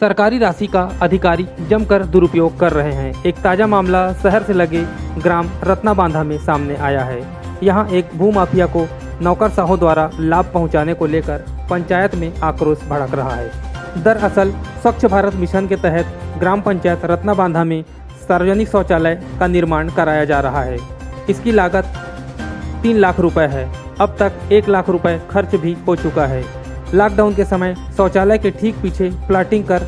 सरकारी राशि का अधिकारी जमकर दुरुपयोग कर रहे हैं। एक ताज़ा मामला शहर से लगे ग्राम रत्नाबांधा में सामने आया है। यहाँ एक भूमाफिया को नौकरशाहों द्वारा लाभ पहुँचाने को लेकर पंचायत में आक्रोश भड़क रहा है। दरअसल स्वच्छ भारत मिशन के तहत ग्राम पंचायत रत्नाबांधा में सार्वजनिक शौचालय का निर्माण कराया जा रहा है। इसकी लागत 3 लाख रुपए है। अब तक 1 लाख रुपए खर्च भी हो चुका है। लॉकडाउन के समय शौचालय के ठीक पीछे प्लाटिंग कर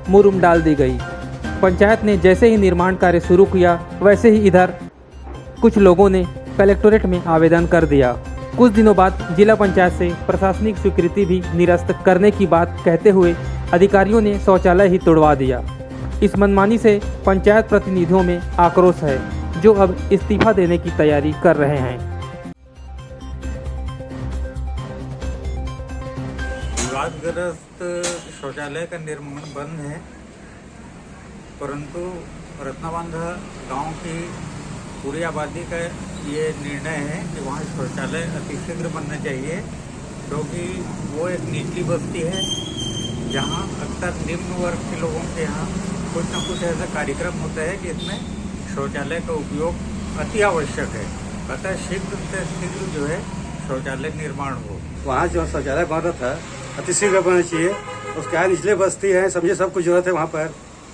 मुरुम डाल दी गई। पंचायत ने जैसे ही निर्माण कार्य शुरू किया वैसे ही इधर कुछ लोगों ने कलेक्टोरेट में आवेदन कर दिया। कुछ दिनों बाद जिला पंचायत से प्रशासनिक स्वीकृति भी निरस्त करने की बात कहते हुए अधिकारियों ने शौचालय ही तुड़वा दिया। इस मनमानी से पंचायत प्रतिनिधियों में आक्रोश है, जो अब इस्तीफा देने की तैयारी कर रहे हैं। विवादग्रस्त शौचालय का निर्माण बंद है, परंतु रत्नाबांधा गांव की पूरी आबादी का ये निर्णय है कि वहाँ शौचालय अतिशीघ्र बनना चाहिए, क्योंकि वो एक निचली बस्ती है जहाँ अक्सर निम्न वर्ग के लोगों के यहाँ कुछ न कुछ ऐसा कार्यक्रम होता है कि इसमें शौचालय का उपयोग अति आवश्यक है। अतः शीघ्र से शीघ्र जो है शौचालय निर्माण हो। वहाँ जो शौचालय बन रहा था अतिशीघ्र बनना चाहिए। उसके यहाँ निचले बस्ती है, समझिए सब कुछ जरूरत है। वहाँ पर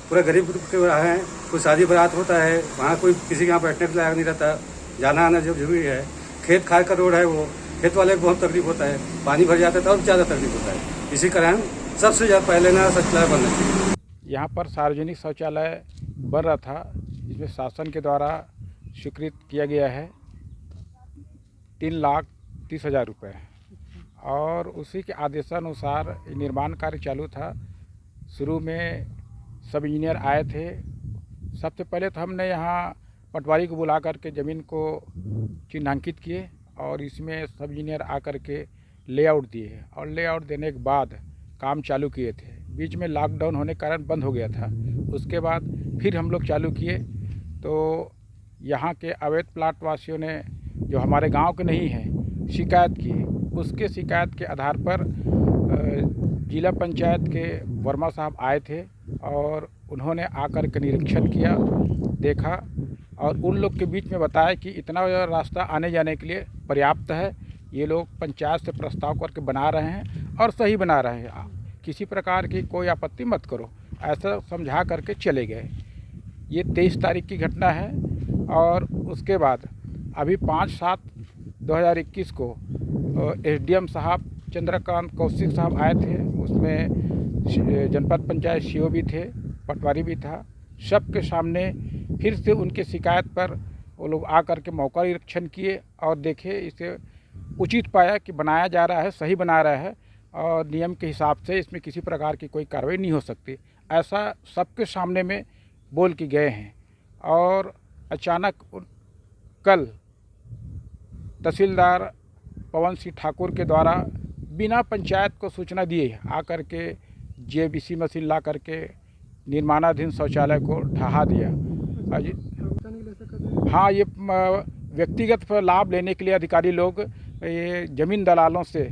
पूरा गरीब के हैं, कोई शादी बारात होता है, वहाँ कोई किसी के यहाँ बैठने के लायक नहीं रहता, जाना आना जो जरूरी है। खेत खाद का रोड है, वो खेत वाले को बहुत तकलीफ होता है, पानी भर जाता है तो और ज़्यादा तकलीफ होता है। इसी कारण सबसे ज़्यादा पहले ना शौचालय बनना चाहिए। यहाँ पर सार्वजनिक शौचालय बन रहा था, जिसमें शासन के द्वारा स्वीकृत किया गया है 3,30,000 रुपये, और उसी के आदेशानुसार निर्माण कार्य चालू था। शुरू में सब इंजीनियर आए थे। सबसे पहले तो हमने यहाँ पटवारी को बुला कर के ज़मीन को चिन्हांकित किए और इसमें सब इंजीनियर आकर के लेआउट दिए, और लेआउट देने के बाद काम चालू किए थे। बीच में लॉकडाउन होने के कारण बंद हो गया था। उसके बाद फिर हम लोग चालू किए तो यहाँ के अवैध प्लाट वासियों ने, जो हमारे गांव के नहीं हैं, शिकायत की। उसके शिकायत के आधार पर जिला पंचायत के वर्मा साहब आए थे और उन्होंने आकर के निरीक्षण किया, देखा और उन लोग के बीच में बताया कि इतना रास्ता आने जाने के लिए पर्याप्त है। ये लोग पंचायत से प्रस्ताव करके बना रहे हैं और सही बना रहे हैं, किसी प्रकार की कोई आपत्ति मत करो, ऐसा समझा करके चले गए। ये 23 तारीख की घटना है। और उसके बाद अभी 5/7/2021 को एसडीएम साहब चंद्रकांत कौशिक साहब आए थे। उसमें जनपद पंचायत सीओ भी थे, पटवारी भी था। सबके सामने फिर से उनके शिकायत पर वो लोग आकर के मौका निरीक्षण किए और देखे, इसे उचित पाया कि बनाया जा रहा है, सही बना रहा है और नियम के हिसाब से इसमें किसी प्रकार की कोई कार्रवाई नहीं हो सकती, ऐसा सबके सामने में बोल के गए हैं। और अचानक कल तहसीलदार पवन सिंह ठाकुर के द्वारा बिना पंचायत को सूचना दिए आकर के जेबीसी मशीन ला करके निर्माणाधीन शौचालय को ढहा दिया। हाँ, ये व्यक्तिगत लाभ लेने के लिए अधिकारी लोग ये ज़मीन दलालों से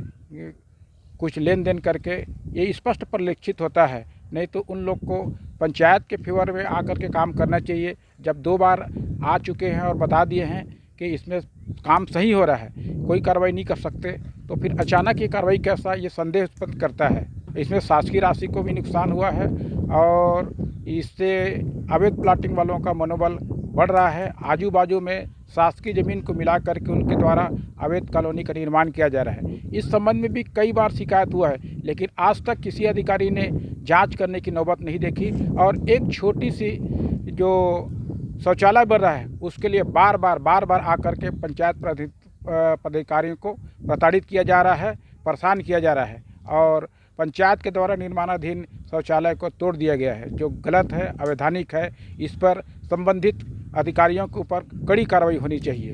कुछ लेन देन करके ये स्पष्ट परिलक्षित होता है। नहीं तो उन लोग को पंचायत के फेवर में आकर के काम करना चाहिए। जब 2 बार आ चुके हैं और बता दिए हैं कि इसमें काम सही हो रहा है, कोई कार्रवाई नहीं कर सकते, तो फिर अचानक ये कार्रवाई कैसा, ये संदेह उत्पन्न करता है। इसमें शासकीय राशि को भी नुकसान हुआ है और इससे अवैध प्लाटिंग वालों का मनोबल बढ़ रहा है। आजू बाजू में शासकीय ज़मीन को मिला करके उनके द्वारा अवैध कॉलोनी का निर्माण किया जा रहा है। इस संबंध में भी कई बार शिकायत हुआ है, लेकिन आज तक किसी अधिकारी ने जांच करने की नौबत नहीं देखी। और एक छोटी सी जो शौचालय बन रहा है उसके लिए बार बार आकर के पंचायत पदाधिकारियों को प्रताड़ित किया जा रहा है, परेशान किया जा रहा है और पंचायत के द्वारा निर्माणाधीन शौचालय को तोड़ दिया गया है, जो गलत है, अवैधानिक है। इस पर संबंधित अधिकारियों के ऊपर कड़ी कार्रवाई होनी चाहिए।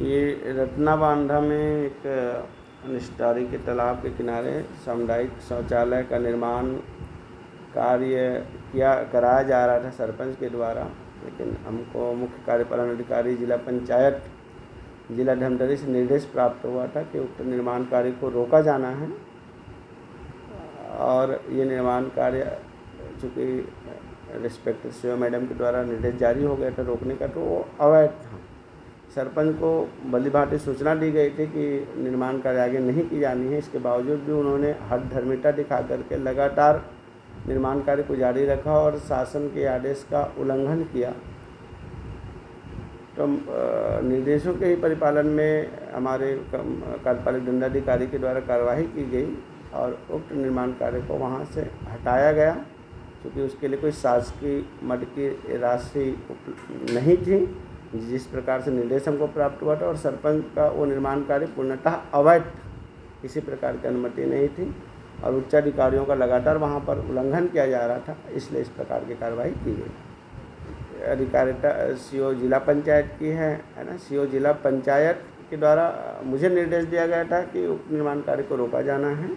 ये रत्नाबांधा में एक निस्तारी के तालाब के किनारे सामुदायिक शौचालय का निर्माण कार्य कराया जा रहा था सरपंच के द्वारा, लेकिन हमको मुख्य कार्यपालन अधिकारी जिला पंचायत जिला धमतरी से निर्देश प्राप्त हुआ था कि उक्त निर्माण कार्य को रोका जाना है और ये निर्माण कार्य चूँकि रिस्पेक्टेड सीओ मैडम के द्वारा निर्देश जारी हो गया था रोकने का, तो वो अवैध था। सरपंच को भली भांति सूचना दी गई थी कि निर्माण कार्य आगे नहीं की जानी है, इसके बावजूद भी उन्होंने हठधर्मिता दिखा करके लगातार निर्माण कार्य को जारी रखा और शासन के आदेश का उल्लंघन किया। तो निर्देशों के ही परिपालन में हमारे कार्यपालक दंडाधिकारी के द्वारा कार्रवाई की गई और उक्त निर्माण कार्य को वहां से हटाया गया, क्योंकि उसके लिए कोई शासकीय मद की राशि नहीं थी जिस प्रकार से निर्देश हमको प्राप्त हुआ था, और सरपंच का वो निर्माण कार्य पूर्णतः अवैध था, किसी प्रकार की अनुमति नहीं थी और उच्चाधिकारियों का लगातार वहाँ पर उल्लंघन किया जा रहा था, इसलिए इस प्रकार की कार्रवाई की गई। अधिकारिता सीओ जिला पंचायत की है ना। सीओ जिला पंचायत के द्वारा मुझे निर्देश दिया गया था कि उक्त निर्माण कार्य को रोका जाना है,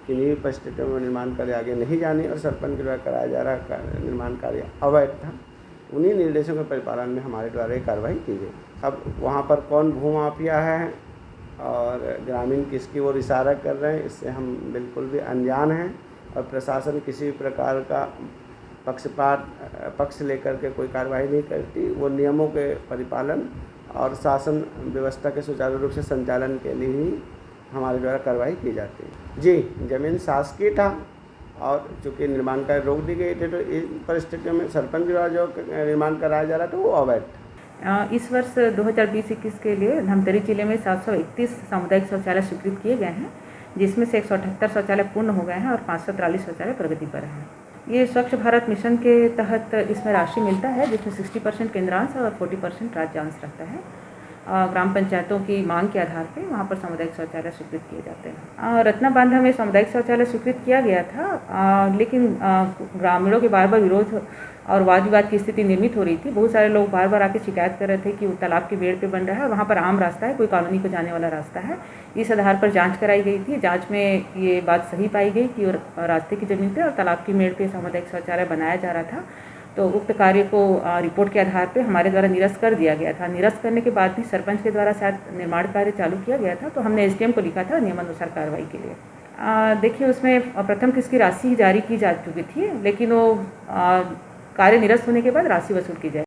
किन्हीं परिस्थितियों में निर्माण कार्य आगे नहीं जाने, और सरपंच के द्वारा कराया जा रहा निर्माण कार्य अवैध था। उन्हीं निर्देशों के परिपालन में हमारे द्वारा ये कार्रवाई की गई। अब वहाँ पर कौन भूमाफिया है और ग्रामीण किसकी ओर इशारा कर रहे हैं, इससे हम बिल्कुल भी अनजान हैं, और प्रशासन किसी भी प्रकार का पक्ष लेकर के कोई कार्रवाई नहीं करती। वो नियमों के परिपालन और शासन व्यवस्था के सुचारू रूप से संचालन के लिए ही हमारे द्वारा कार्रवाई की जाती है। जी, जमीन शासकीय था और चूँकि निर्माण कार्य रोक दी गई थी, तो इन परिस्थितियों में सरपंच द्वारा जो निर्माण कराया जा रहा था वो अवैध था। इस वर्ष 2020-21 के लिए धमतरी जिले में 731 सामुदायिक शौचालय स्वीकृत किए गए हैं, जिसमें से 178 शौचालय पूर्ण हो गए हैं और 543 शौचालय प्रगति पर हैं। ये स्वच्छ भारत मिशन के तहत इसमें राशि मिलता है, जिसमें 60% केंद्रांश और 40% राज्यांश रहता है। ग्राम पंचायतों की मांग के आधार पे वहाँ पर सामुदायिक शौचालय स्वीकृत किए जाते हैं। रत्ना बांधा में सामुदायिक शौचालय स्वीकृत किया गया था, लेकिन ग्रामीणों के बार बार विरोध और वाद विवाद की स्थिति निर्मित हो रही थी। बहुत सारे लोग बार बार आके शिकायत कर रहे थे कि वो तालाब के बेड़ पे बन रहा है, वहाँ पर आम रास्ता है, कोई कॉलोनी को जाने वाला रास्ता है। इस आधार पर जांच कराई गई थी। जांच में ये बात सही पाई गई कि रास्ते की ज़मीन पे और तालाब की मेड़ पे सामुदायिक शौचालय बनाया जा रहा था। तो उक्त कार्य को रिपोर्ट के आधार पे हमारे द्वारा निरस्त कर दिया गया था। निरस्त करने के बाद भी सरपंच के द्वारा शायद निर्माण कार्य चालू किया गया था, तो हमने एसडीएम को लिखा था नियमानुसार कार्रवाई के लिए। देखिए, उसमें प्रथम किस्त की राशि जारी की जा चुकी थी, लेकिन वो कार्य निरस्त होने के बाद राशि वसूल की जाए।